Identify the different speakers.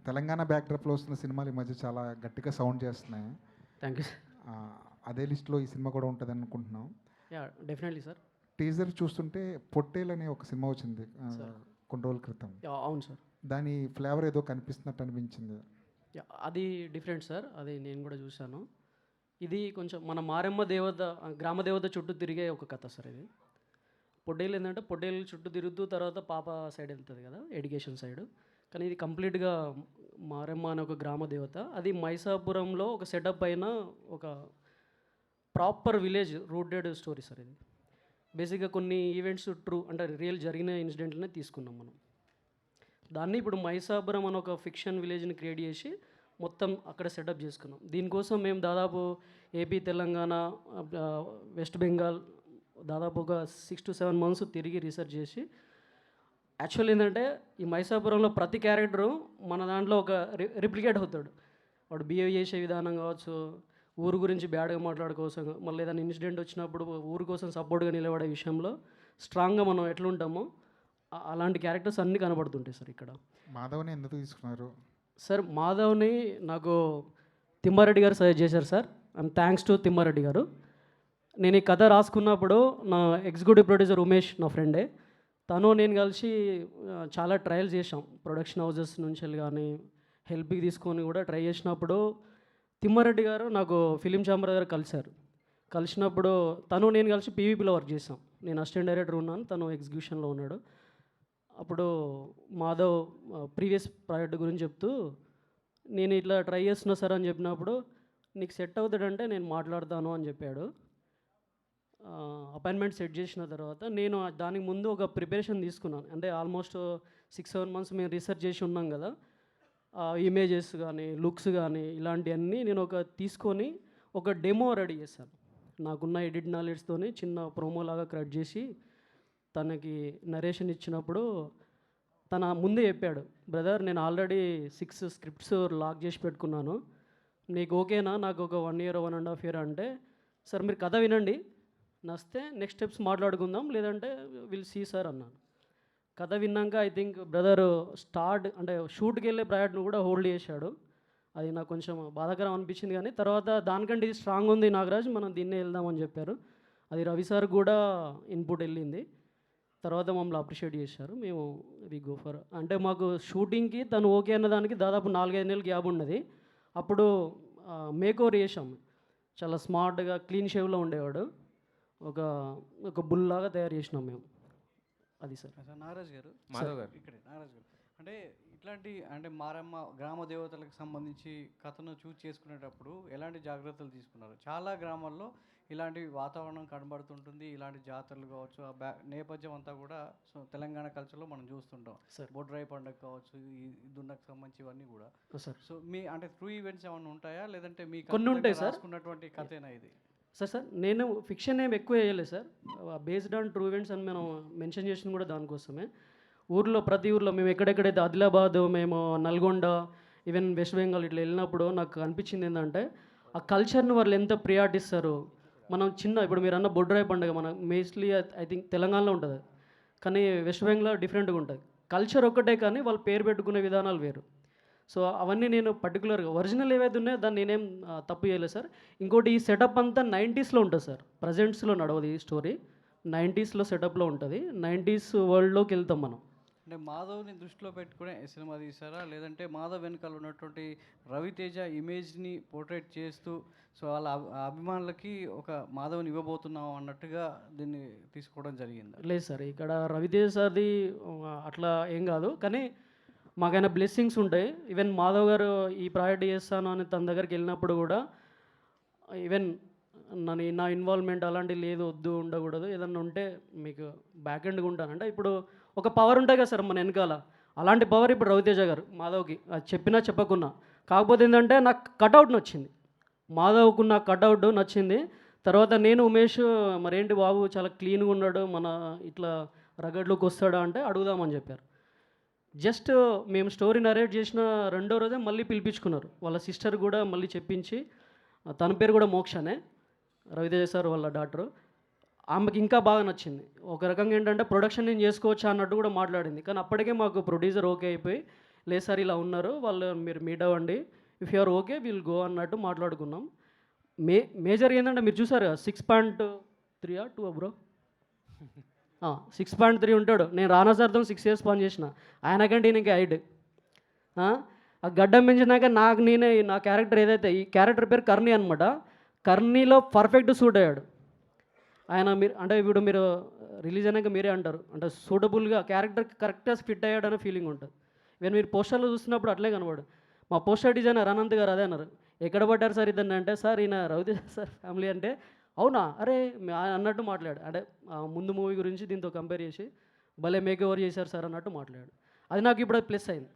Speaker 1: తెలంగాణ బ్యాక్డ్రాప్లో వస్తున్న సినిమాలు ఈ మధ్య చాలా గట్టిగా సౌండ్ చేస్తున్నాయి.
Speaker 2: Thank you.
Speaker 1: అదే లిస్ట్లో ఈ సినిమా కూడా ఉంటుంది అనుకుంటున్నాం.
Speaker 2: Yeah, definitely sir.
Speaker 1: టీజర్ చూస్తుంటే పొట్టేల్ అనే ఒక సినిమా వచ్చింది
Speaker 2: సార్.
Speaker 1: కొన్ని రోజుల క్రితం.
Speaker 2: యా, అవును సార్.
Speaker 1: దాని ఫ్లేవర్ ఏదో కనిపిస్తున్నట్టు అనిపించింది.
Speaker 2: యా, అది డిఫరెంట్ సార్. అది నేను కూడా చూశాను. ఇది కొంచెం మన మారెమ్మ దేవత, గ్రామ దేవత చుట్టూ తిరిగే ఒక కథ సార్. ఇది పొట్టేలు ఏంటంటే పొట్టేలు చుట్టూ తిరుగుతూ తర్వాత పాప సైడ్ వెళ్తుంది కదా, ఎడ్యుకేషన్ సైడ్. కానీ ఇది కంప్లీట్గా మారెమ్మ అనే ఒక గ్రామ దేవత. అది మైసాపురంలో ఒక సెటప్ అయిన ఒక proper village rooted story sir. ఇది బేసిక్గా కొన్ని ఈవెంట్స్ ట్రూ అంటే రియల్ జరిగిన ఇన్సిడెంట్లనే తీసుకున్నాం మనం. దాన్ని ఇప్పుడు మైసాపురం అని ఒక ఫిక్షన్ విలేజ్ని క్రియేట్ చేసి మొత్తం అక్కడ సెటప్ చేసుకున్నాం. దీనికోసం మేము దాదాపు ఏపీ, తెలంగాణ, వెస్ట్ బెంగాల్ దాదాపు ఒక 6 to 7 months తిరిగి రీసెర్చ్ చేసి, యాక్చువల్ ఏంటంటే ఈ మైసాపురంలో ప్రతి క్యారెక్టరు మన దాంట్లో ఒక రిప్లికేట్ అవుతాడు. వాడు బిహేవ్ చేసే విధానం కావచ్చు, ఊరు గురించి బ్యాడ్గా మాట్లాడుకోసం, మళ్ళీ ఏదైనా ఇన్సిడెంట్ వచ్చినప్పుడు ఊరు కోసం సపోర్ట్గా నిలబడే విషయంలో స్ట్రాంగ్గా మనం ఎట్లుంటామో అలాంటి క్యారెక్టర్స్ అన్నీ కనబడుతుంటాయి సార్ ఇక్కడ.
Speaker 1: మాధవ్ని ఎందుకు తీసుకున్నారు
Speaker 2: సార్? మాధవ్ని నాకు తిమ్మారెడ్డి గారు సజెస్ట్ చేశారు sir. I'm thanks to Thimma Reddy గారు. నేను ఈ కథ రాసుకున్నప్పుడు నా ఎగ్జిక్యూటివ్ ప్రొడ్యూసర్ ఉమేష్ నా ఫ్రెండే. తను నేను కలిసి చాలా ట్రయల్స్ చేసాం. ప్రొడక్షన్ హౌజెస్ నుంచి కానీ హెల్ప్కి తీసుకొని కూడా ట్రై చేసినప్పుడు తిమ్మారెడ్డి గారు నాకు ఫిలిం ఛాంబర్ దగ్గర కలిసినప్పుడు తను నేను కలిసి పీవీపీలో వర్క్ చేసాం. నేను అసిస్టెంట్ డైరెక్టర్ ఉన్నాను, తను ఎగ్జిక్యూషన్లో ఉన్నాడు. అప్పుడు మాధవ్ ప్రీవియస్ ప్రాజెక్ట్ గురించి చెప్తూ నేను ఇట్లా ట్రై చేస్తున్నా సార్ అని చెప్పినప్పుడు, నీకు సెట్ అవుతాడంటే నేను మాట్లాడతాను అని చెప్పాడు. అపాయింట్మెంట్ సెట్ చేసిన తర్వాత నేను దానికి ముందు ఒక ప్రిపరేషన్ తీసుకున్నాను. అంటే ఆల్మోస్ట్ 6-7 months మేము రీసెర్చ్ చేసి ఉన్నాం కదా, ఇమేజెస్ కానీ లుక్స్ కానీ ఇలాంటివన్నీ నేను తీసుకొని ఒక డెమో రెడీ చేశాను. నాకున్న ఎడిట్ నాలెడ్జ్తోని చిన్న ప్రోమో లాగా క్రియేట్ చేసి తనకి నరేషన్ ఇచ్చినప్పుడు తన ముందే చెప్పాడు, బ్రదర్ నేను ఆల్రెడీ 6 scripts లాక్ చేసి పెట్టుకున్నాను, నీకు ఓకేనా? నాకు ఒక 1 year 1.5 year అంటే, సార్ మీరు కథ వినండి, నస్తే నెక్స్ట్ స్టెప్స్ మాట్లాడుకుందాం, లేదంటే విల్ సీ సార్ అన్నాను. కథ విన్నాక ఐ థింక్ బ్రదర్ అంటే షూట్కి వెళ్ళే ప్రయాణం కూడా హోల్డ్ చేశాడు. అది నాకు కొంచెం బాధాకరం అనిపించింది. కానీ తర్వాత దానికంటే ఇది స్ట్రాంగ్ ఉంది నాగరాజ్, మనం దీన్నే వెళ్దామని చెప్పారు. అది రవి సార్ కూడా ఇన్పుట్ వెళ్ళింది. తర్వాత మమ్మల్ని అప్రిషియేట్ చేశారు. మేము వి గో ఫర్ అంటే మాకు షూటింగ్కి తను ఓకే అన్న దానికి దాదాపు 4-5 నెలలు గ్యాప్ ఉన్నది. అప్పుడు మేక్ ఓవర్ చేసాం. చాలా స్మార్ట్గా క్లీన్ షేవ్లో ఉండేవాడు. ఒక బుల్ లాగా తయారు చేసినాం మేము. అది సార్.
Speaker 3: నాగరాజ్ గారు,
Speaker 4: మాధవ్ గారు,
Speaker 3: ఇక్కడే నాగరాజ్ గారు, అంటే ఇట్లాంటి అంటే మారమ్మ గ్రామ దేవతలకు సంబంధించి కథను చూస్ చేసుకునేటప్పుడు ఎలాంటి జాగ్రత్తలు తీసుకున్నారు? చాలా గ్రామాల్లో ఇలాంటి వాతావరణం కనబడుతుంటుంది. ఇలాంటి జాతరలు కావచ్చు, ఆ నేపథ్యం అంతా కూడా సో తెలంగాణ కల్చర్లో మనం చూస్తుంటాం.
Speaker 2: సార్
Speaker 3: బొడ్రాయి పండుగ కావచ్చు, ఈ దున్నకు సంబంధించి ఇవన్నీ కూడా.
Speaker 2: సార్
Speaker 3: సో మీ అంటే ట్రూ ఈవెంట్స్ ఏమైనా ఉంటాయా, లేదంటే మీ
Speaker 2: కొన్ని ఉంటాయి సార్.
Speaker 3: రాసుకున్నటువంటి కథేనా ఇది?
Speaker 2: సార్ నేను ఫిక్షన్ ఏం ఎక్కువ వేయలేదు sir. Based on true events అని మనం మెన్షన్ చేసింది కూడా దానికోసమే. ఊర్లో ప్రతి ఊర్లో మేము ఎక్కడెక్కడైతే ఆదిలాబాద్, మేము నల్గొండ, ఈవెన్ వెస్ట్ బెంగాల్ ఇట్లా వెళ్ళినప్పుడు నాకు అనిపించింది ఏంటంటే ఆ కల్చర్ని వాళ్ళు ఎంత ప్రియారిటిస్తారు. మనం ఇప్పుడు మీరు అన్న బొడ్రాయి పండుగ మన మోస్ట్లీ ఐ థింక్ తెలంగాణలో ఉంటుంది, కానీ వెస్ట్ బెంగాల్లో డిఫరెంట్గా ఉంటుంది. కల్చర్ ఒక్కటే కానీ వాళ్ళు పేరు పెట్టుకునే విధానాలు వేరు. సో అవన్నీ నేను పర్టికులర్గా ఒరిజినల్ ఏవైతే ఉన్నాయో దాన్ని నేనేం తప్పు చేయలేదు సార్. ఇంకోటి ఈ సెటప్ అంతా 90sలో ఉంటుంది సార్, ప్రజెంట్స్లో నడవదు ఈ స్టోరీ. 90sలో సెటప్లో ఉంటుంది. 90s వరల్డ్లోకి వెళ్తాం మనం.
Speaker 3: అంటే మాధవ్ని దృష్టిలో పెట్టుకునే సినిమా తీసారా, లేదంటే మాధవ్ వెనకాల ఉన్నటువంటి రవితేజ ఇమేజ్ని పోర్ట్రేట్ చేస్తూ సో వాళ్ళ అభిమానులకి ఒక మాధవ్ని ఇవ్వబోతున్నాం అన్నట్టుగా దీన్ని తీసుకోవడం జరిగింది?
Speaker 2: లేదు సార్, ఇక్కడ రవితేజ సార్ది అట్లా ఏం కాదు, కానీ మాకైనా బ్లెస్సింగ్స్ ఉంటాయి. ఈవెన్ మాధవ్ గారు ఈ ప్రాజెక్ట్ చేస్తాను అని తన దగ్గరికి వెళ్ళినప్పుడు కూడా ఈవెన్ నా ఇన్వాల్వ్మెంట్ అలాంటివి లేదు, వద్దు, ఉండకూడదు, ఏదన్నా ఉంటే మీకు బ్యాక్ ఎండ్గా ఉంటానంటే ఇప్పుడు ఒక పవర్ ఉంటుంది కదా సార్ మన వెనకాల, అలాంటి పవర్ ఇప్పుడు రవితేజ గారు మాధవ్కి అది చెప్పినా చెప్పకున్నా. కాకపోతే ఏంటంటే నాకు కటౌట్ నచ్చింది, మాధవ్కున్న కటౌట్ నచ్చింది. తర్వాత నేను ఉమేష్ మరేంటి బాబు చాలా క్లీన్గా ఉన్నాడు, మన ఇట్లా రగడ్లోకి వస్తాడా అంటే అడుగుదామని చెప్పారు. జస్ట్ మేము స్టోరీ నరేట్ చేసిన 2వ రోజే మళ్ళీ పిలిపించుకున్నారు. వాళ్ళ సిస్టర్ కూడా మళ్ళీ చెప్పించి, తన పేరు కూడా మోక్షనే, రవితేజ సార్ వాళ్ళ డాక్టరు. ఆమెకి ఇంకా బాగా నచ్చింది. ఒక రకంగా ఏంటంటే ప్రొడక్షన్ నేను చేసుకోవచ్చా అన్నట్టు కూడా మాట్లాడింది. కానీ అప్పటికే మాకు ప్రొడ్యూసర్ ఓకే అయిపోయి లేదు సార్ ఇలా ఉన్నారు వాళ్ళు, మీరు మీట్ అవ్వండి, if you're okay will go అన్నట్టు మాట్లాడుకున్నాం. మేజర్ ఏంటంటే మీరు చూసారు 6.3 2 బ్రో 6.3 ఉంటాడు. నేను రానా సార్తో 6 years పని చేసిన, ఆయనకంటే ఈయనకి హైట్. ఆ గడ్డం పెంచినాక నాకు నేనే నా క్యారెక్టర్ ఏదైతే, ఈ క్యారెక్టర్ పేరు కర్ణి అనమాట, కర్ణిలో పర్ఫెక్ట్ సూట్ అయ్యాడు ఆయన. మీరు అంటే ఇప్పుడు మీరు రిలీజ్ అయినాక మీరే అంటారు, అంటే సూటబుల్గా క్యారెక్టర్కి కరెక్ట్గా ఫిట్ అయ్యాడనే ఫీలింగ్ ఉంటుంది. ఈవెన్ మీరు పోస్టర్లో చూస్తున్నప్పుడు అట్లే కనబడు. మా పోస్టర్ డిజైనర్ అనంత్ గారు అదే అన్నారు, ఎక్కడ పడ్డారు సార్ ఇద్దరిని అంటే, సార్ ఈయన రవితేజ సార్ ఫ్యామిలీ అంటే, అవునా అరే అన్నట్టు మాట్లాడు. అంటే ముందు మూవీ గురించి దీంతో కంపేర్ చేసి భలే మేక్ ఓవర్ చేశారు సార్ అన్నట్టు మాట్లాడు. అది నాకు ఇప్పుడు ప్లస్ అయింది.